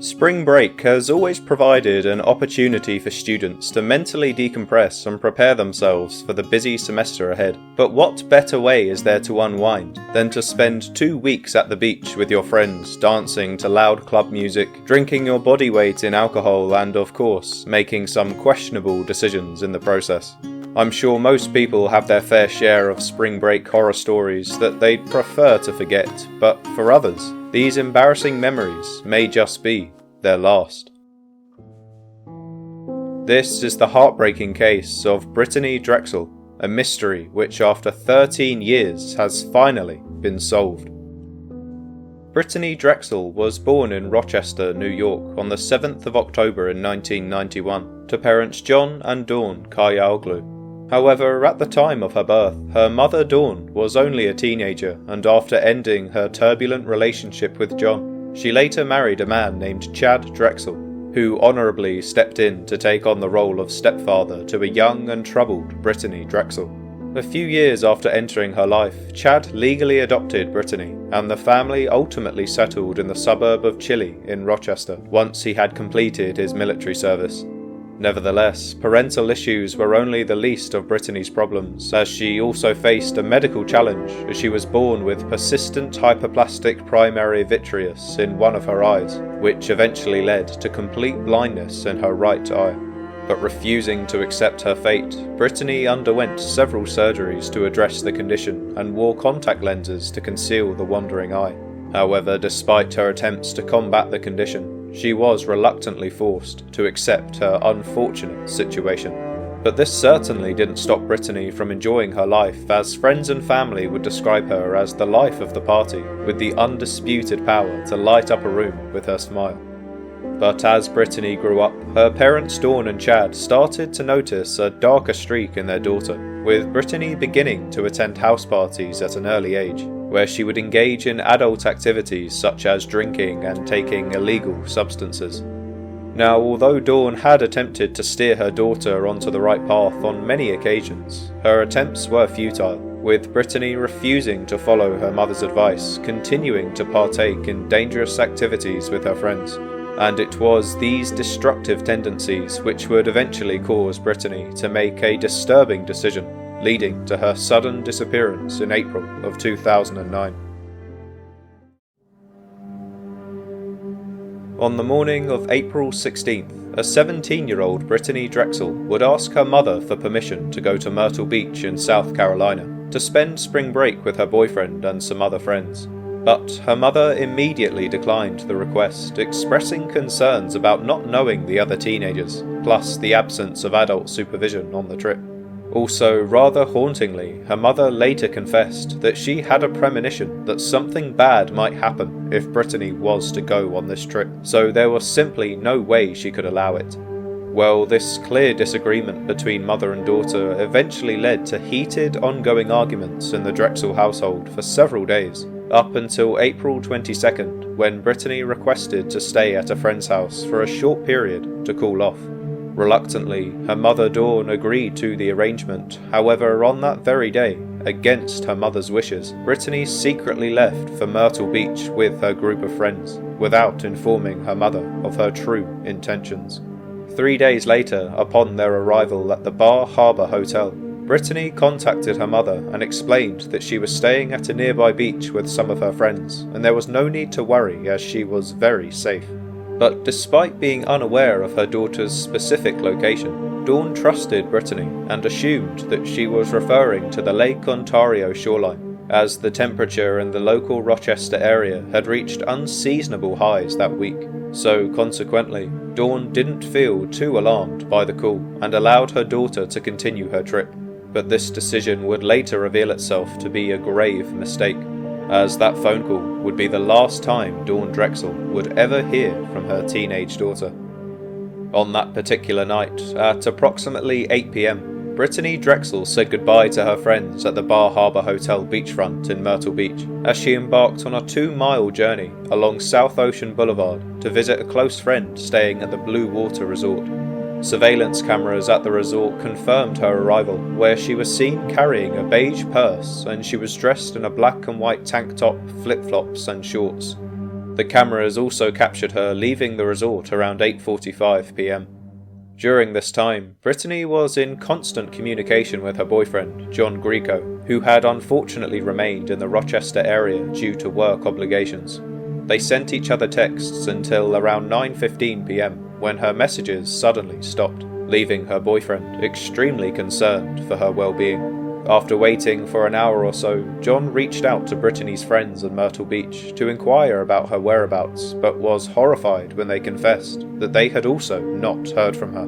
Spring break has always provided an opportunity for students to mentally decompress and prepare themselves for the busy semester ahead. But what better way is there to unwind than to spend 2 weeks at the beach with your friends, dancing to loud club music, drinking your body weight in alcohol and, of course, making some questionable decisions in the process? I'm sure most people have their fair share of spring break horror stories that they'd prefer to forget, but for others, these embarrassing memories may just be their last. This is the heartbreaking case of Brittanee Drexel, a mystery which after 13 years has finally been solved. Brittanee Drexel was born in Rochester, New York on the 7th of October in 1991 to parents John and Dawn Kayaloglu. However, at the time of her birth, her mother Dawn was only a teenager, and after ending her turbulent relationship with John, she later married a man named Chad Drexel, who honourably stepped in to take on the role of stepfather to a young and troubled Brittanee Drexel. A few years after entering her life, Chad legally adopted Brittanee, and the family ultimately settled in the suburb of Chile in Rochester once he had completed his military service. Nevertheless, parental issues were only the least of Brittanee's problems, as she also faced a medical challenge as she was born with persistent hyperplastic primary vitreous in one of her eyes, which eventually led to complete blindness in her right eye. But refusing to accept her fate, Brittanee underwent several surgeries to address the condition and wore contact lenses to conceal the wandering eye. However, despite her attempts to combat the condition, she was reluctantly forced to accept her unfortunate situation. But this certainly didn't stop Brittanee from enjoying her life, as friends and family would describe her as the life of the party, with the undisputed power to light up a room with her smile. But as Brittanee grew up, her parents Dawn and Chad started to notice a darker streak in their daughter, with Brittanee beginning to attend house parties at an early age, where she would engage in adult activities such as drinking and taking illegal substances. Now, although Dawn had attempted to steer her daughter onto the right path on many occasions, her attempts were futile, with Brittanee refusing to follow her mother's advice, continuing to partake in dangerous activities with her friends. And it was these destructive tendencies which would eventually cause Brittanee to make a disturbing decision, leading to her sudden disappearance in April of 2009. On the morning of April 16th, a 17-year-old Brittanee Drexel would ask her mother for permission to go to Myrtle Beach in South Carolina to spend spring break with her boyfriend and some other friends. But her mother immediately declined the request, expressing concerns about not knowing the other teenagers, plus the absence of adult supervision on the trip. Also, rather hauntingly, her mother later confessed that she had a premonition that something bad might happen if Brittanee was to go on this trip, so there was simply no way she could allow it. Well, this clear disagreement between mother and daughter eventually led to heated, ongoing arguments in the Drexel household for several days, up until April 22nd, when Brittanee requested to stay at a friend's house for a short period to cool off. Reluctantly, her mother Dawn agreed to the arrangement. However, on that very day, against her mother's wishes, Brittanee secretly left for Myrtle Beach with her group of friends, without informing her mother of her true intentions. 3 days later, upon their arrival at the Bar Harbor Hotel, Brittanee contacted her mother and explained that she was staying at a nearby beach with some of her friends, and there was no need to worry as she was very safe. But despite being unaware of her daughter's specific location, Dawn trusted Brittanee and assumed that she was referring to the Lake Ontario shoreline, as the temperature in the local Rochester area had reached unseasonable highs that week. So consequently, Dawn didn't feel too alarmed by the call and allowed her daughter to continue her trip. But this decision would later reveal itself to be a grave mistake, as that phone call would be the last time Dawn Drexel would ever hear from her teenage daughter. On that particular night, at approximately 8 p.m, Brittanee Drexel said goodbye to her friends at the Bar Harbor Hotel beachfront in Myrtle Beach as she embarked on a 2-mile journey along South Ocean Boulevard to visit a close friend staying at the Blue Water Resort. Surveillance cameras at the resort confirmed her arrival, where she was seen carrying a beige purse and she was dressed in a black and white tank top, flip-flops and shorts. The cameras also captured her leaving the resort around 8:45 p.m. During this time, Brittanee was in constant communication with her boyfriend, John Greco, who had unfortunately remained in the Rochester area due to work obligations. They sent each other texts until around 9:15 p.m. when her messages suddenly stopped, leaving her boyfriend extremely concerned for her well-being. After waiting for an hour or so, John reached out to Brittanee's friends in Myrtle Beach to inquire about her whereabouts, but was horrified when they confessed that they had also not heard from her.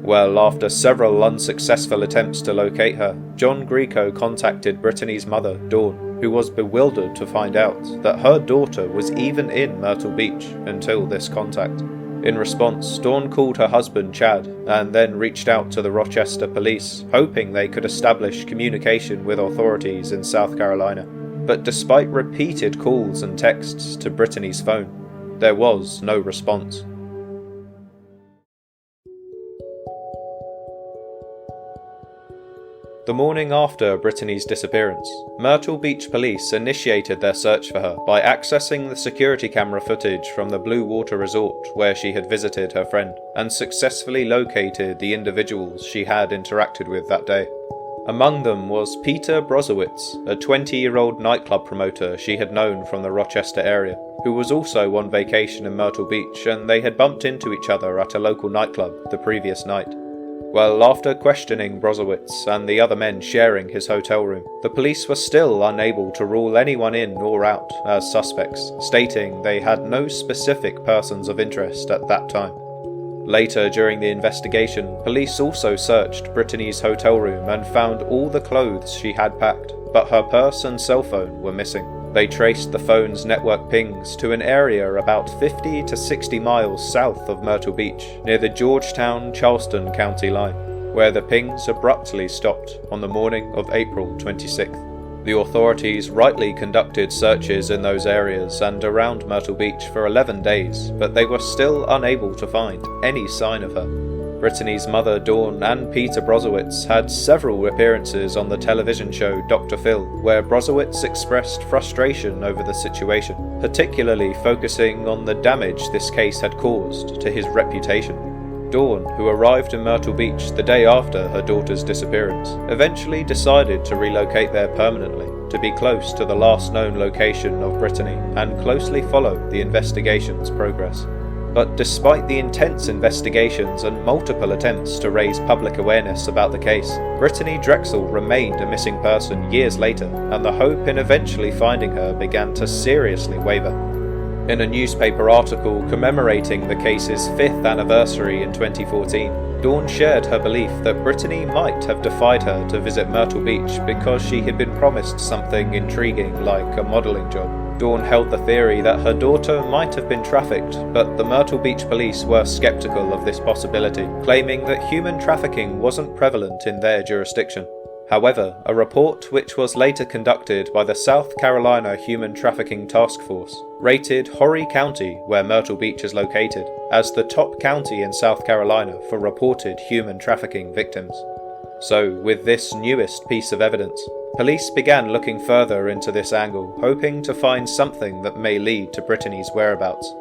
Well, after several unsuccessful attempts to locate her, John Greco contacted Brittanee's mother, Dawn, who was bewildered to find out that her daughter was even in Myrtle Beach until this contact. In response, Dawn called her husband Chad and then reached out to the Rochester police, hoping they could establish communication with authorities in South Carolina. But despite repeated calls and texts to Brittanee's phone, there was no response. The morning after Brittanee's disappearance, Myrtle Beach police initiated their search for her by accessing the security camera footage from the Blue Water Resort where she had visited her friend, and successfully located the individuals she had interacted with that day. Among them was Peter Brozowitz, a 20-year-old nightclub promoter she had known from the Rochester area, who was also on vacation in Myrtle Beach, and they had bumped into each other at a local nightclub the previous night. Well, after questioning Brozowitz and the other men sharing his hotel room, the police were still unable to rule anyone in or out as suspects, stating they had no specific persons of interest at that time. Later during the investigation, police also searched Brittanee's hotel room and found all the clothes she had packed, but her purse and cell phone were missing. They traced the phone's network pings to an area about 50 to 60 miles south of Myrtle Beach, near the Georgetown-Charleston County line, where the pings abruptly stopped on the morning of April 26th. The authorities rightly conducted searches in those areas and around Myrtle Beach for 11 days, but they were still unable to find any sign of her. Brittanee's mother Dawn and Peter Brozowitz had several appearances on the television show Dr. Phil, where Brozowitz expressed frustration over the situation, particularly focusing on the damage this case had caused to his reputation. Dawn, who arrived in Myrtle Beach the day after her daughter's disappearance, eventually decided to relocate there permanently to be close to the last known location of Brittanee and closely follow the investigation's progress. But despite the intense investigations and multiple attempts to raise public awareness about the case, Brittanee Drexel remained a missing person years later, and the hope in eventually finding her began to seriously waver. In a newspaper article commemorating the case's 5th anniversary in 2014, Dawn shared her belief that Brittanee might have defied her to visit Myrtle Beach because she had been promised something intriguing like a modelling job. Dawn held the theory that her daughter might have been trafficked, but the Myrtle Beach police were skeptical of this possibility, claiming that human trafficking wasn't prevalent in their jurisdiction. However, a report which was later conducted by the South Carolina Human Trafficking Task Force rated Horry County, where Myrtle Beach is located, as the top county in South Carolina for reported human trafficking victims. So, with this newest piece of evidence, police began looking further into this angle, hoping to find something that may lead to Brittanee's whereabouts.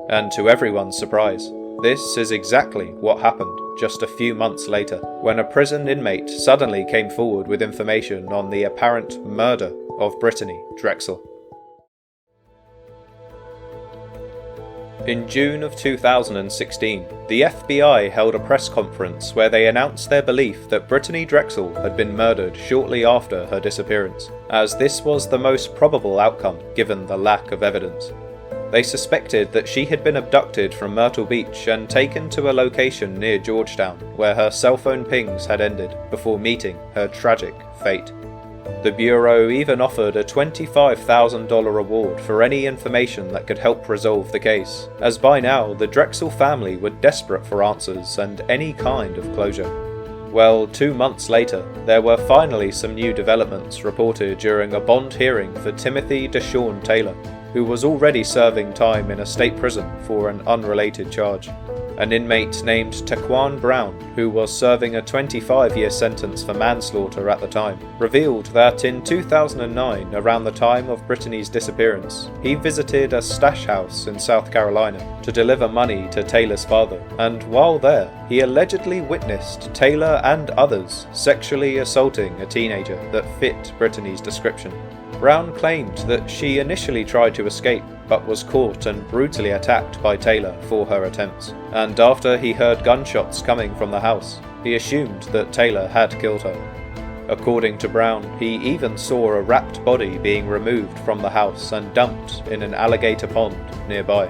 And to everyone's surprise, this is exactly what happened just a few months later, when a prison inmate suddenly came forward with information on the apparent murder of Brittanee Drexel. In June of 2016, the FBI held a press conference where they announced their belief that Brittanee Drexel had been murdered shortly after her disappearance, as this was the most probable outcome given the lack of evidence. They suspected that she had been abducted from Myrtle Beach and taken to a location near Georgetown, where her cell phone pings had ended before meeting her tragic fate. The Bureau even offered a $25,000 reward for any information that could help resolve the case, as by now the Drexel family were desperate for answers and any kind of closure. Well, 2 months later, there were finally some new developments reported during a bond hearing for Timothy Deshawn Taylor, who was already serving time in a state prison for an unrelated charge. An inmate named Taquan Brown, who was serving a 25-year sentence for manslaughter at the time, revealed that in 2009, around the time of Brittanee's disappearance, he visited a stash house in South Carolina to deliver money to Taylor's father, and while there, he allegedly witnessed Taylor and others sexually assaulting a teenager that fit Brittanee's description. Brown claimed that she initially tried to escape, but was caught and brutally attacked by Taylor for her attempts, and after he heard gunshots coming from the house, he assumed that Taylor had killed her. According to Brown, he even saw a wrapped body being removed from the house and dumped in an alligator pond nearby.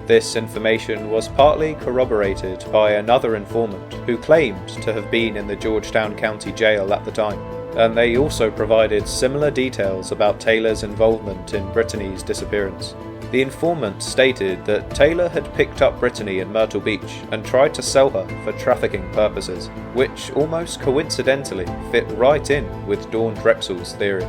This information was partly corroborated by another informant who claimed to have been in the Georgetown County Jail at the time, and they also provided similar details about Taylor's involvement in Brittanee's disappearance. The informant stated that Taylor had picked up Brittanee in Myrtle Beach and tried to sell her for trafficking purposes, which almost coincidentally fit right in with Dawn Drexel's theory.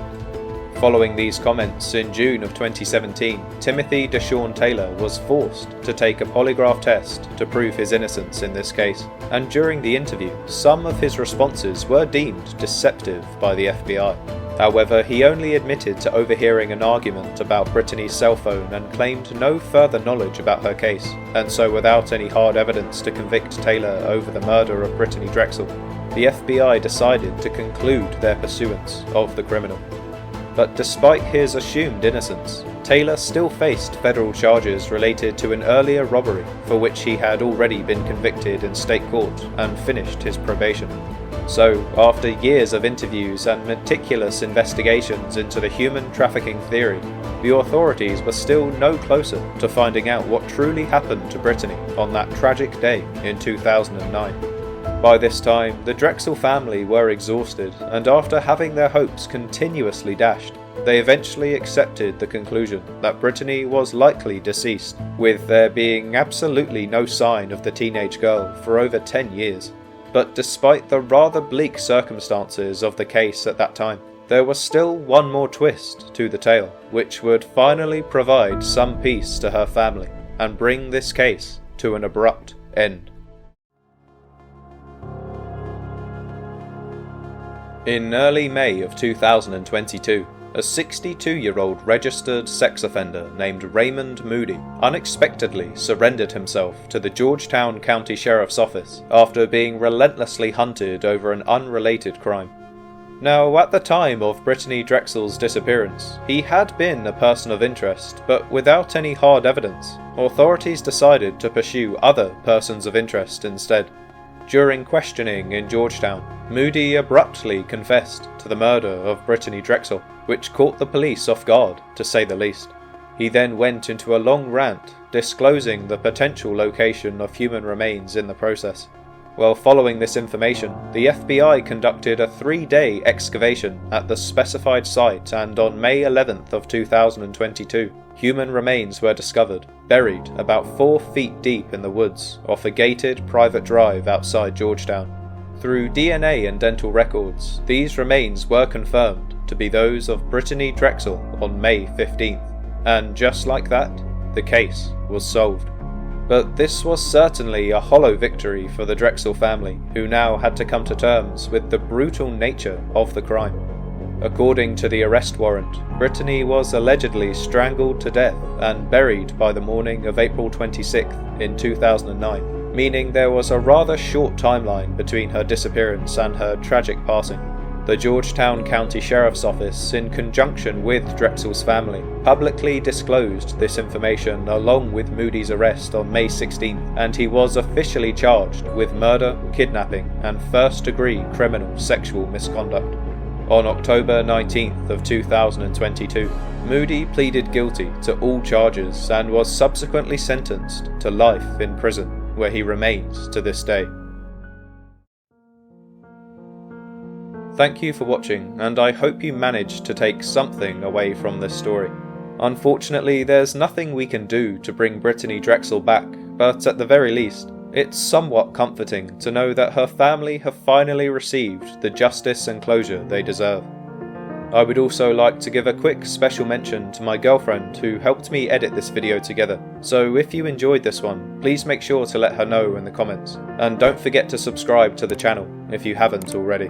Following these comments, in June of 2017, Timothy Deshawn Taylor was forced to take a polygraph test to prove his innocence in this case, and during the interview, some of his responses were deemed deceptive by the FBI. However, he only admitted to overhearing an argument about Brittanee's cell phone and claimed no further knowledge about her case, and so without any hard evidence to convict Taylor over the murder of Brittanee Drexel, the FBI decided to conclude their pursuance of the criminal. But despite his assumed innocence, Taylor still faced federal charges related to an earlier robbery for which he had already been convicted in state court and finished his probation. So, after years of interviews and meticulous investigations into the human trafficking theory, the authorities were still no closer to finding out what truly happened to Brittanee on that tragic day in 2009. By this time, the Drexel family were exhausted, and after having their hopes continuously dashed, they eventually accepted the conclusion that Brittanee was likely deceased, with there being absolutely no sign of the teenage girl for over 10 years. But despite the rather bleak circumstances of the case at that time, there was still one more twist to the tale, which would finally provide some peace to her family and bring this case to an abrupt end. In early May of 2022, a 62-year-old registered sex offender named Raymond Moody unexpectedly surrendered himself to the Georgetown County Sheriff's Office after being relentlessly hunted over an unrelated crime. Now, at the time of Brittanee Drexel's disappearance, he had been a person of interest, but without any hard evidence, authorities decided to pursue other persons of interest instead. During questioning in Georgetown, Moody abruptly confessed to the murder of Brittanee Drexel, which caught the police off guard, to say the least. He then went into a long rant, disclosing the potential location of human remains in the process. Well, following this information, the FBI conducted a 3-day excavation at the specified site, and on May 11th of 2022, human remains were discovered, buried about 4 feet deep in the woods off a gated private drive outside Georgetown. Through DNA and dental records, these remains were confirmed to be those of Brittanee Drexel on May 15th, and just like that, the case was solved. But this was certainly a hollow victory for the Drexel family, who now had to come to terms with the brutal nature of the crime. According to the arrest warrant, Brittanee was allegedly strangled to death and buried by the morning of April 26th in 2009, meaning there was a rather short timeline between her disappearance and her tragic passing. The Georgetown County Sheriff's Office, in conjunction with Drexel's family, publicly disclosed this information along with Moody's arrest on May 16th, and he was officially charged with murder, kidnapping, and first-degree criminal sexual misconduct. On October 19th of 2022, Moody pleaded guilty to all charges and was subsequently sentenced to life in prison, where he remains to this day. Thank you for watching, and I hope you managed to take something away from this story. Unfortunately, there's nothing we can do to bring Brittanee Drexel back, but at the very least, It's somewhat comforting to know that her family have finally received the justice and closure they deserve. I would also like to give a quick special mention to my girlfriend who helped me edit this video together, so if you enjoyed this one, please make sure to let her know in the comments, and don't forget to subscribe to the channel if you haven't already.